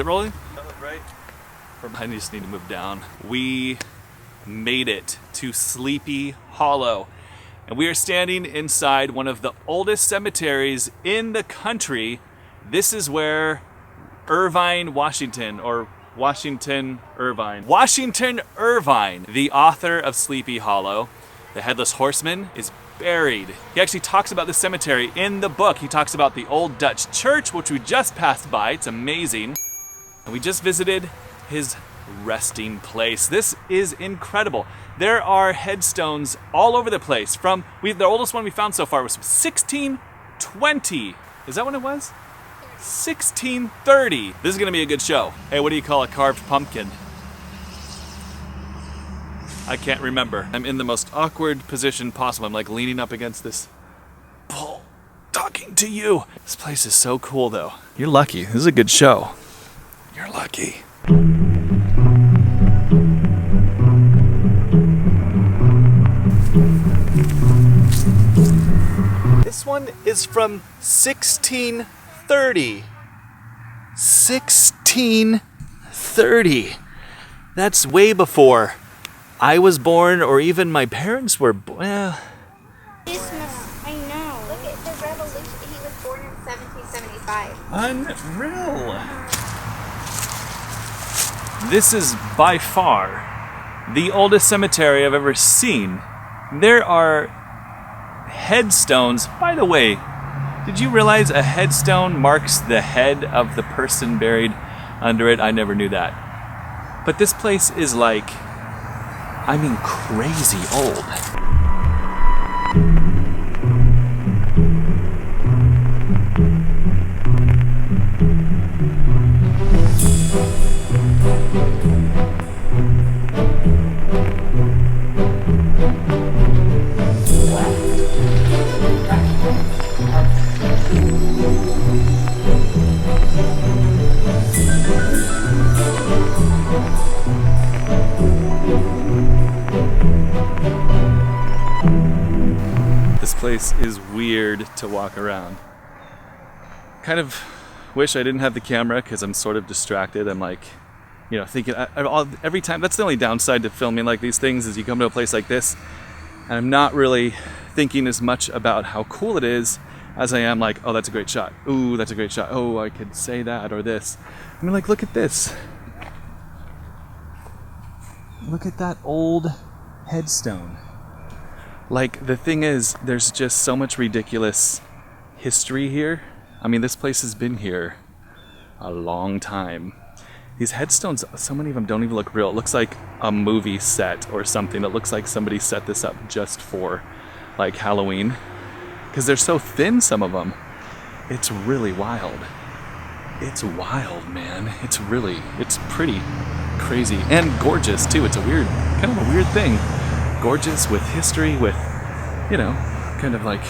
it rolling? Right. I just need to move down. We made it to Sleepy Hollow. And we are standing inside one of the oldest cemeteries in the country. This is where Irving, Washington Irving, the author of Sleepy Hollow, the Headless Horseman, is buried. He actually talks about the cemetery in the book. He talks about the old Dutch church, which we just passed by. It's amazing. And we just visited his resting place. This is incredible. There are headstones all over the place. The oldest one we found so far was from 1620. Is that when it was? 1630. This is gonna be a good show. Hey, what do you call a carved pumpkin? I can't remember. I'm in the most awkward position possible. I'm like leaning up against this pole, talking to you. This place is so cool though. You're lucky. This is a good show. You're lucky. This one is from 1630. 1630. That's way before I was born, or even my parents were born. Christmas, I know. Look at the revolution. He was born in 1775. Unreal. This is by far the oldest cemetery I've ever seen. There are headstones. By the way, did you realize a headstone marks the head of the person buried under it? I never knew that. But this place is like, I mean, crazy old. This place is weird to walk around. Kind of wish I didn't have the camera because I'm sort of distracted. I'm like, thinking every time. That's the only downside to filming like these things is you come to a place like this and I'm not really thinking as much about how cool it is as I am like, oh, that's a great shot. Ooh, that's a great shot. Oh, I could say that or this. I mean, like, look at this. Look at that old headstone. Like, the thing is, there's just so much ridiculous history here. I mean, this place has been here a long time. These headstones, so many of them don't even look real. It looks like a movie set or something. It looks like somebody set this up just for, like, Halloween. Because they're so thin, some of them. It's really wild. It's wild, man. It's pretty crazy and gorgeous, too. It's kind of a weird thing. Gorgeous with history, with, kind of like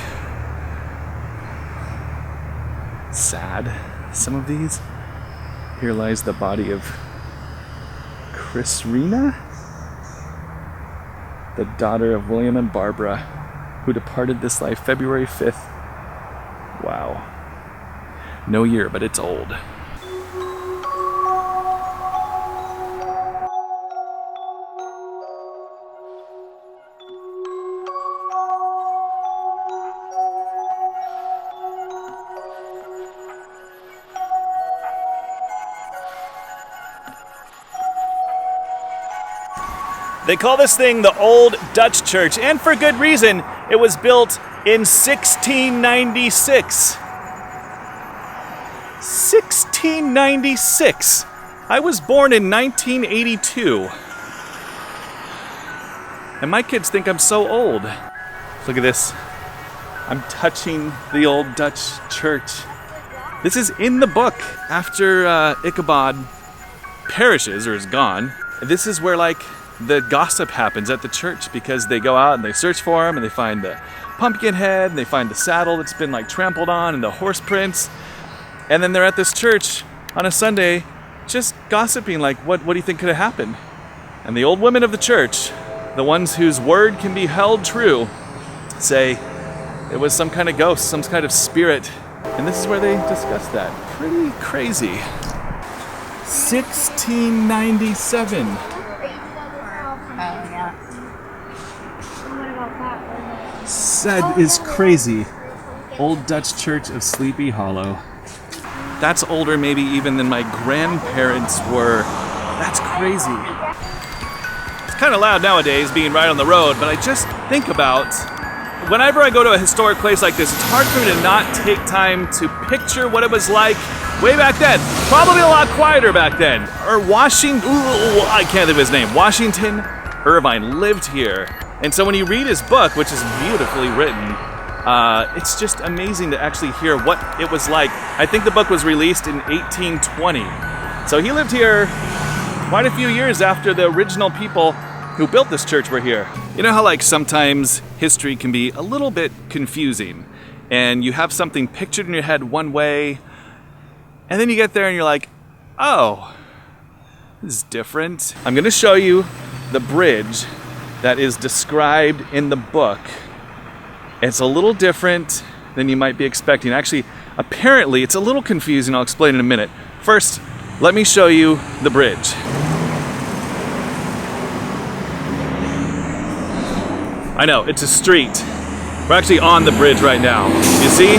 sad, some of these. Here lies the body of Chrisrina, the daughter of William and Barbara, who departed this life February 5th. Wow. No year, but it's old. They call this thing the Old Dutch Church, and for good reason. It was built in 1696. 1696. I was born in 1982. And my kids think I'm so old. Look at this. I'm touching the Old Dutch Church. This is in the book. After Ichabod perishes or is gone, this is where, like, the gossip happens at the church, because they go out and they search for him and they find the pumpkin head and they find the saddle that's been like trampled on and the horse prints, and then they're at this church on a Sunday just gossiping like, what do you think could have happened? And the old women of the church, the ones whose word can be held true, say it was some kind of ghost, some kind of spirit, and this is where they discuss that. Pretty crazy. 1697. Oh, yeah. That is crazy. Old Dutch Church of Sleepy Hollow. That's older maybe even than my grandparents were. That's crazy. It's kind of loud nowadays being right on the road, but I just think about whenever I go to a historic place like this, it's hard for me to not take time to picture what it was like way back then. Probably a lot quieter back then. Or I can't think of his name. Washington Irving lived here. And so when you read his book, which is beautifully written, it's just amazing to actually hear what it was like. I think the book was released in 1820. So he lived here quite a few years after the original people who built this church were here. You know how like sometimes history can be a little bit confusing and you have something pictured in your head one way and then you get there and you're like, oh, this is different. I'm gonna show you the bridge that is described in the book. It's a little different than you might be expecting. Actually, apparently it's a little confusing. I'll explain in a minute. First, let me show you the bridge. I know, it's a street. We're actually on the bridge right now. You see?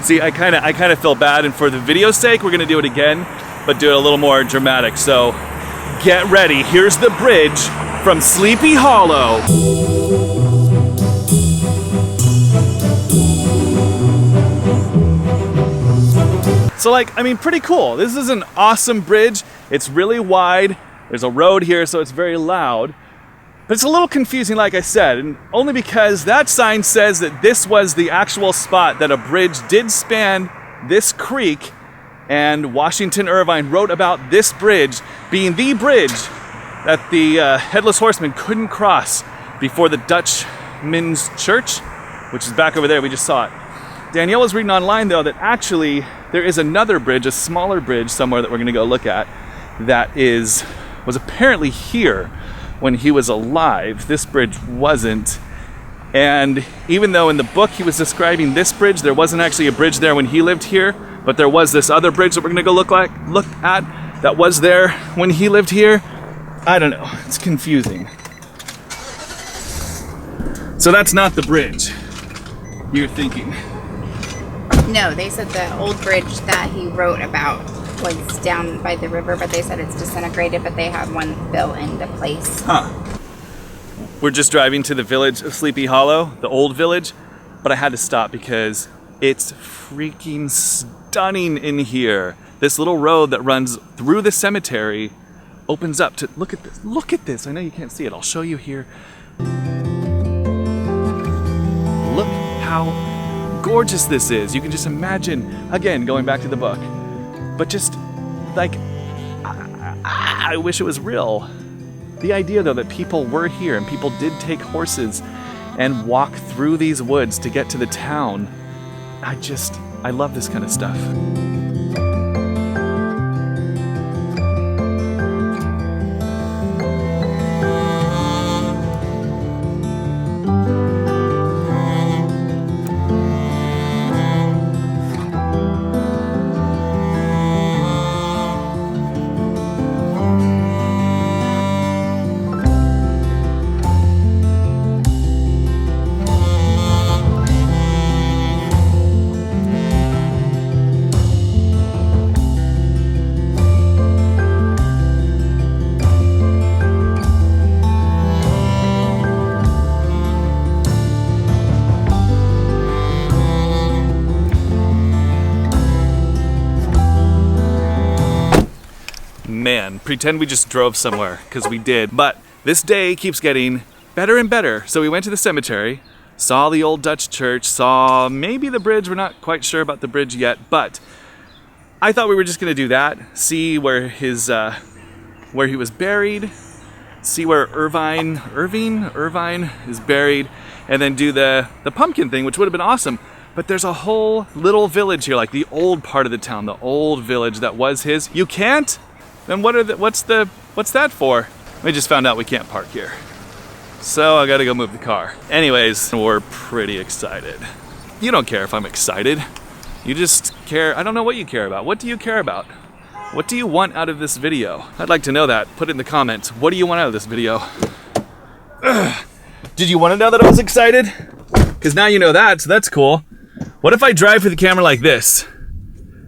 See, I kind of feel bad, and for the video's sake, we're gonna do it again, but do it a little more dramatic. So, get ready. Here's the bridge from Sleepy Hollow. So like, I mean, pretty cool. This is an awesome bridge. It's really wide. There's a road here, so it's very loud. But it's a little confusing, like I said, and only because that sign says that this was the actual spot that a bridge did span this creek, and Washington Irving wrote about this bridge being the bridge that the Headless Horseman couldn't cross before the Dutchman's Church, which is back over there. We just saw it. Danielle was reading online, though, that actually there is another bridge, a smaller bridge somewhere that we're going to go look at, that was apparently here when he was alive. This bridge wasn't. And even though in the book he was describing this bridge, there wasn't actually a bridge there when he lived here, but there was this other bridge that we're going to go look at that was there when he lived here. I don't know. It's confusing. So that's not the bridge you're thinking. No, they said the old bridge that he wrote about was down by the river, but they said it's disintegrated, but they have one built into place. Huh. We're just driving to the village of Sleepy Hollow, the old village, but I had to stop because it's freaking stunning in here. This little road that runs through the cemetery opens up to, look at this, look at this. I know you can't see it, I'll show you here. Look how gorgeous this is. You can just imagine, again, going back to the book, but just like, I wish it was real. The idea though that people were here and people did take horses and walk through these woods to get to the town. I love this kind of stuff. Man, pretend we just drove somewhere, because we did. But this day keeps getting better and better. So we went to the cemetery, saw the old Dutch church, saw maybe the bridge. We're not quite sure about the bridge yet, but I thought we were just gonna do that, see where he was buried, see where Irving is buried, and then do the pumpkin thing, which would have been awesome. But there's a whole little village here, like the old part of the town, the old village that was his. You can't? Then what's that for? We just found out we can't park here. So I gotta go move the car. Anyways, we're pretty excited. You don't care if I'm excited. You just care, I don't know what you care about. What do you care about? What do you want out of this video? I'd like to know that. Put it in the comments. What do you want out of this video? Ugh. Did you want to know that I was excited? Because now you know that, so that's cool. What if I drive with the camera like this?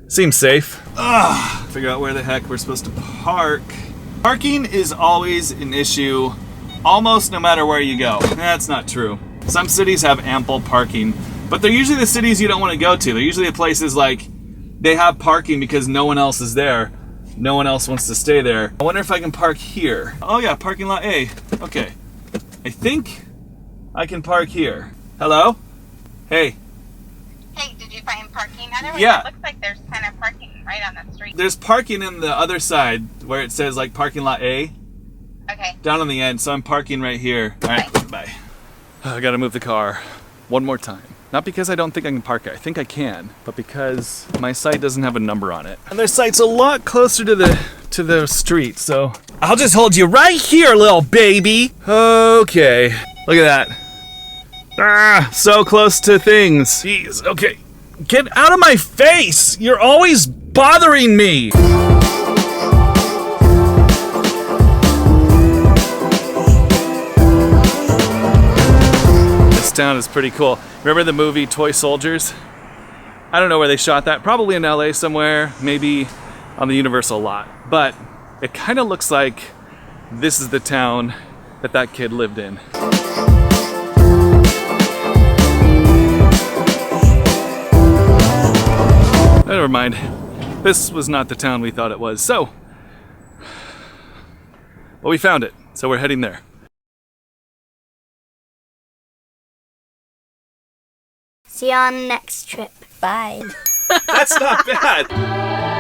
Seems safe. Ugh. Figure out where the heck we're supposed to park. Parking is always an issue, almost no matter where you go. That's not true. Some cities have ample parking, but they're usually the cities you don't want to go to. They're usually the places like they have parking because no one else is there. No one else wants to stay there. I wonder if I can park here. Oh yeah, parking lot A. Okay. I think I can park here. Hello? Hey. Hey, did you find parking? Otherwise, Yeah. It looks like there's kind of parking right on the street. There's parking in the other side where it says like parking lot A. Okay. Down on the end, so I'm parking right here. All right, bye. I gotta move the car one more time. Not because I don't think I can park it. I think I can, but because my site doesn't have a number on it. And their site's a lot closer to the street, so I'll just hold you right here, little baby. Okay, look at that. Ah, so close to things. Jeez, okay. Get out of my face! You're always bothering me! This town is pretty cool. Remember the movie Toy Soldiers? I don't know where they shot that. Probably in LA somewhere, maybe on the Universal lot. But it kind of looks like this is the town that that kid lived in. Never mind. This was not the town we thought it was. So, well, we found it. So we're heading there. See you on the next trip. Bye. That's not bad.